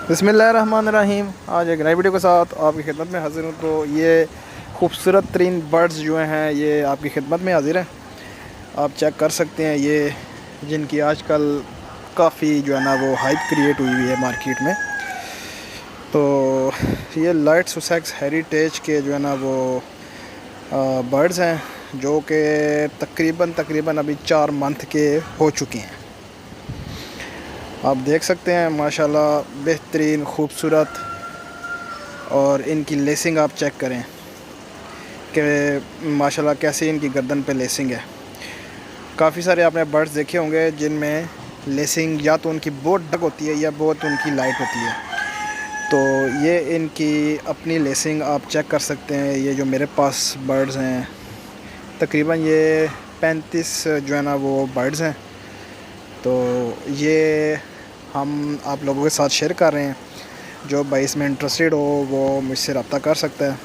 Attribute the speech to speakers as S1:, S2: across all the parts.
S1: बिस्मिल्लाहिर्रहमानिर्रहीम। आज एक नई वीडियो के साथ आपकी खिदमत में हाज़िर हूँ। तो ये खूबसूरत तरीन बर्ड्स जो हैं ये आपकी खिदमत में हाज़िर हैं। आप चेक कर सकते हैं ये जिनकी आजकल काफ़ी जो है ना वो हाइप क्रिएट हुई हुई है मार्केट में। तो ये लाइट सुसेक्स हेरिटेज के जो है ना वो बर्ड्स हैं जो कि तकरीबन अभी 4 मंथ के हो चुके हैं। आप देख सकते हैं माशाल्लाह बेहतरीन खूबसूरत, और इनकी लेसिंग आप चेक करें कि माशाल्लाह कैसी इनकी गर्दन पे लेसिंग है। काफ़ी सारे आपने बर्ड्स देखे होंगे जिनमें लेसिंग या तो उनकी बहुत डक होती है या बहुत उनकी लाइट होती है। तो ये इनकी अपनी लेसिंग आप चेक कर सकते हैं। ये जो मेरे पास बर्ड्स हैं तकरीबन ये 35 जो है ना वो बर्ड्स हैं। तो ये हम आप लोगों के साथ शेयर कर रहे हैं। जो भाई इसमें इंटरेस्टेड हो वो मुझसे रब्ता कर सकता है।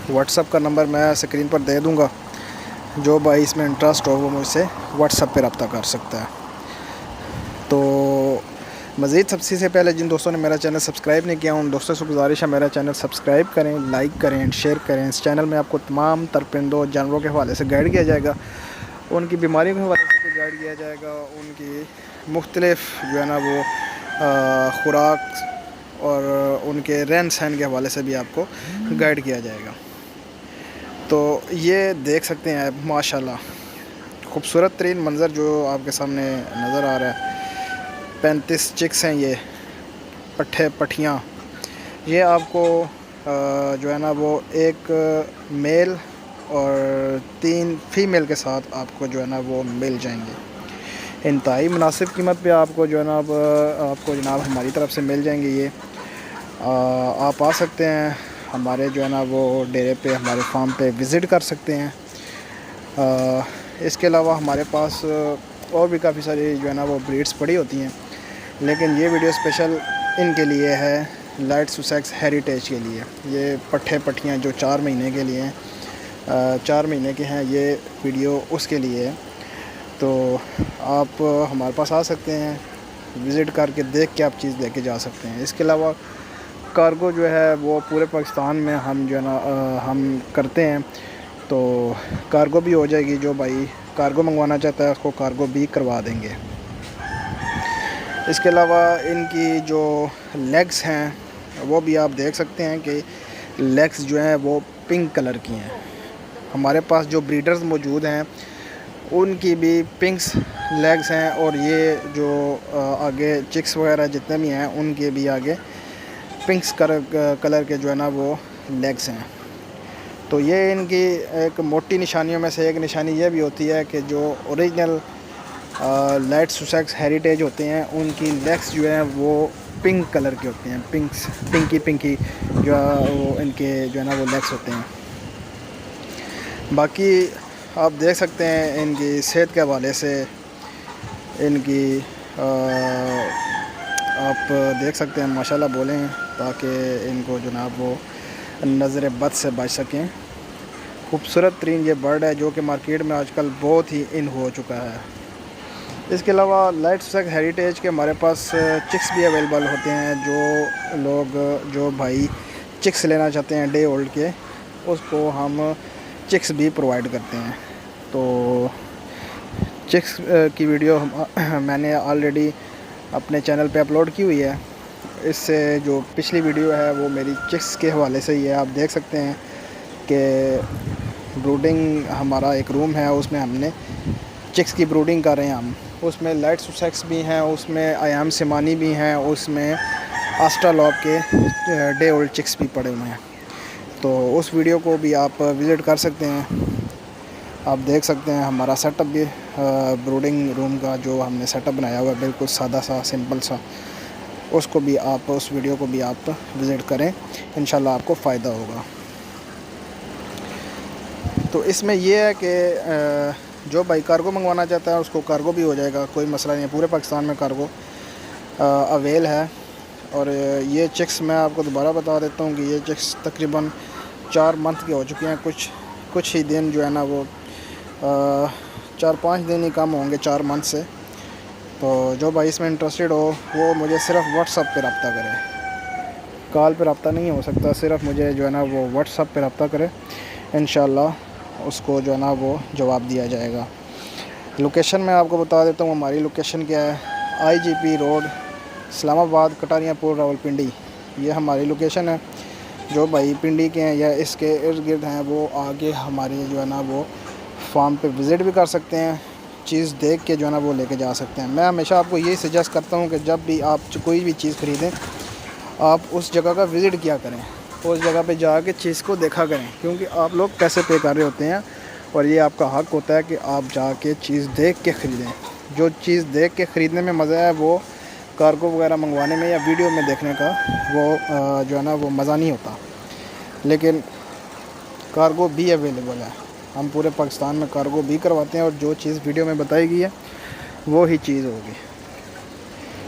S1: व्हाट्सअप का नंबर मैं स्क्रीन पर दे दूंगा। जो भाई इसमें इंटरेस्ट हो वो मुझसे व्हाट्सअप पे रब्ता कर सकता है। तो मज़ीद सबसे पहले जिन दोस्तों ने मेरा चैनल सब्सक्राइब नहीं किया उन दोस्तों से गुजारिश है मेरा चैनल सब्सक्राइब करें, लाइक करें, शेयर करें। इस चैनल में आपको तमाम तरपरिंदों जानवरों के हवाले से गाइड किया जाएगा, उनकी बीमारियों के हवाले से भी गाइड किया जाएगा, उनकी मुख्तलिफ जो है ना वो खुराक और उनके रहन सहन के हवाले से भी आपको गाइड किया जाएगा। तो ये देख सकते हैं आप माशाल्लाह खूबसूरत तरीन मंज़र जो आपके सामने नज़र आ रहा है। 35 चिक्स हैं ये पठियाँ। ये आपको जो है ना वो एक मेल और 3 फीमेल के साथ आपको जो है ना वो मिल जाएंगे। इंतहाई मुनासिब कीमत पे आपको जो है ना आपको जनाब हमारी तरफ से मिल जाएंगे। ये आप आ सकते हैं हमारे जो है ना वो डेरे पे, हमारे फार्म पे विज़िट कर सकते हैं। इसके अलावा हमारे पास और भी काफ़ी सारी जो है ना वो ब्रीड्स पड़ी होती हैं, लेकिन ये वीडियो स्पेशल इनके लिए है, लाइट सुसेक्स हेरिटेज के लिए। ये पठियाँ जो 4 महीने के लिए हैं, 4 महीने के हैं, ये वीडियो उसके लिए है। तो आप हमारे पास आ सकते हैं, विज़िट करके देख के आप चीज़ लेके जा सकते हैं। इसके अलावा कार्गो जो है वो पूरे पाकिस्तान में हम जो है ना हम करते हैं। तो कार्गो भी हो जाएगी। जो भाई कार्गो मंगवाना चाहता है उसको कार्गो भी करवा देंगे। इसके अलावा इनकी जो लेग्स हैं वो भी आप देख सकते हैं कि लेग्स जो हैं वो पिंक कलर की हैं। हमारे पास जो ब्रीडर्स मौजूद हैं उनकी भी पिंक्स लेग्स हैं, और ये जो आगे चिक्स वगैरह जितने भी हैं उनके भी आगे पिंक्स कलर के जो है ना वो लेग्स हैं। तो ये इनकी एक मोटी निशानियों में से एक निशानी ये भी होती है कि जो ओरिजिनल लाइट सुसेक्स हेरिटेज होते हैं उनकी लेग्स जो हैं वो पिंक कलर के होते हैं। पिंकी जो वो इनके जो है ना वो लेग्स होते हैं। बाकी आप देख सकते हैं इनकी सेहत के हवाले से इनकी आप देख सकते हैं माशाल्लाह बोलें ताकि इनको जनाब वो नज़र बद से बच सकें। खूबसूरत तरीन ये बर्ड है जो कि मार्केट में आजकल बहुत ही इन हो चुका है। इसके अलावा लाइट सुसेक्स हेरिटेज के हमारे पास चिक्स भी अवेलेबल होते हैं। जो लोग जो भाई चिक्स लेना चाहते हैं डे ओल्ड के, उसको हम चिक्स भी प्रोवाइड करते हैं। तो चिक्स की वीडियो मैंने ऑलरेडी अपने चैनल पे अपलोड की हुई है। इससे जो पिछली वीडियो है वो मेरी चिक्स के हवाले से ही है। आप देख सकते हैं कि ब्रूडिंग हमारा एक रूम है, उसमें हमने चिक्स की ब्रूडिंग कर रहे हैं हम। उसमें लाइट सुसेक्स भी हैं, उसमें आयाम सिमानी भी हैं, उसमें आस्ट्रालॉब के डे ओल्ड चिक्स भी पड़े हुए हैं। तो उस वीडियो को भी आप विज़िट कर सकते हैं। आप देख सकते हैं हमारा सेटअप भी ब्रूडिंग रूम का जो हमने सेटअप बनाया हुआ है बिल्कुल सादा सा सिंपल सा। उसको भी आप उस वीडियो को भी आप विज़िट करें, इंशाल्लाह आपको फ़ायदा होगा। तो इसमें यह है कि जो भाई कार्गो मंगवाना चाहता है उसको कार्गो भी हो जाएगा, कोई मसला नहीं है। पूरे पाकिस्तान में कार्गो अवेल है। और ये चिक्स मैं आपको दोबारा बता देता हूँ कि ये चिक्स तकरीबन 4 मंथ के हो चुके हैं। कुछ ही दिन जो है ना वो 4-5 दिन ही कम होंगे 4 मंथ से। تو جو بھائی اس میں انٹرسٹڈ ہو وہ مجھے صرف واٹس ایپ پہ رابطہ کرے، کال پہ رابطہ نہیں ہو سکتا، صرف مجھے جو ہے نا وہ واٹس ایپ پہ رابطہ کرے، انشاءاللہ اس کو جو ہے نا وہ جواب دیا جائے گا۔ لوکیشن میں آپ کو بتا دیتا ہوں ہماری لوکیشن کیا ہے، IGP روڈ، اسلام آباد، کٹاریاں پور، راولپنڈی، یہ ہماری لوکیشن ہے۔ جو بھائی پنڈی کے ہیں یا اس کے ارد گرد ہیں وہ آگے ہماری جو ہے نا وہ فارم پہ وزٹ بھی کر سکتے ہیں، چیز دیکھ کے جو ہے نا وہ لے کے جا سکتے ہیں۔ میں ہمیشہ آپ کو یہی سجیسٹ کرتا ہوں کہ جب بھی آپ کوئی بھی چیز خریدیں آپ اس جگہ کا وزٹ کیا کریں، اس جگہ پہ جا کے چیز کو دیکھا کریں، کیونکہ آپ لوگ پیسے پے کر رہے ہوتے ہیں اور یہ آپ کا حق ہوتا ہے کہ آپ جا کے چیز دیکھ کے خریدیں۔ جو چیز دیکھ کے خریدنے میں مزہ ہے وہ کارگو وغیرہ منگوانے میں یا ویڈیو میں دیکھنے کا وہ جو ہے نا وہ مزہ نہیں ہوتا۔ لیکن کارگو بھی اویلیبل ہے، ہم پورے پاکستان میں کارگو بھی کرواتے ہیں، اور جو چیز ویڈیو میں بتائی گئی ہے وہی چیز ہوگی۔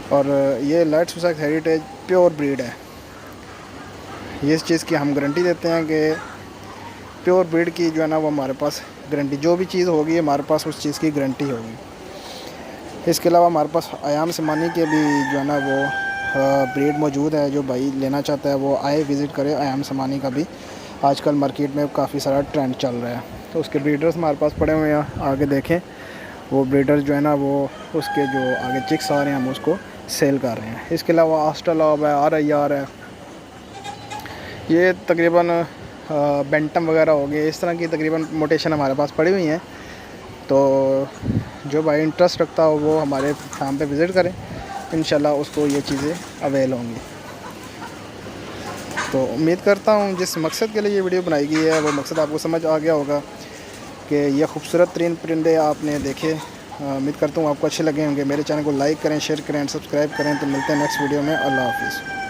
S1: اور یہ لائٹ سوسائٹ ہیریٹیج پیور بریڈ ہے، یہ اس چیز کی ہم گارنٹی دیتے ہیں کہ پیور بریڈ کی جو ہے نا وہ ہمارے پاس گارنٹی، جو بھی چیز ہوگی ہمارے پاس اس چیز کی گارنٹی ہوگی۔ اس کے علاوہ ہمارے پاس ایام سمانی کے بھی جو ہے نا وہ بریڈ موجود ہے، جو بھائی لینا چاہتا ہے وہ آئے وزٹ کرے۔ ایام سمانی کا بھی آج کل مارکیٹ میں کافی سارا ٹرینڈ چل رہا ہے، تو اس کے بریڈرز ہمارے پاس پڑے ہوئے ہیں، آگے دیکھیں وہ بریڈر جو ہے نا وہ اس کے جو آگے چکس آ رہے ہیں ہم اس کو سیل کر رہے ہیں۔ اس کے علاوہ آسٹرلاب ہے، RIR ہے، یہ تقریباً بینٹم وغیرہ ہو گئے، اس طرح کی تقریباً موٹیشن ہمارے پاس پڑی ہوئی ہیں۔ تو جو بھائی انٹرسٹ رکھتا ہو وہ ہمارے فارم پہ وزٹ کریں، انشاءاللہ اس کو یہ چیزیں اویل ہوں گی۔ تو امید کرتا ہوں جس مقصد کے لیے یہ ویڈیو بنائی گئی ہے وہ مقصد آپ کو سمجھ آ گیا ہوگا کہ یہ خوبصورت ترین پرندے آپ نے دیکھے۔ امید کرتا ہوں آپ کو اچھے لگے ہوں گے۔ میرے چینل کو لائک کریں، شیئر کریں، سبسکرائب کریں۔ تو ملتے ہیں نیکسٹ ویڈیو میں۔ اللہ حافظ۔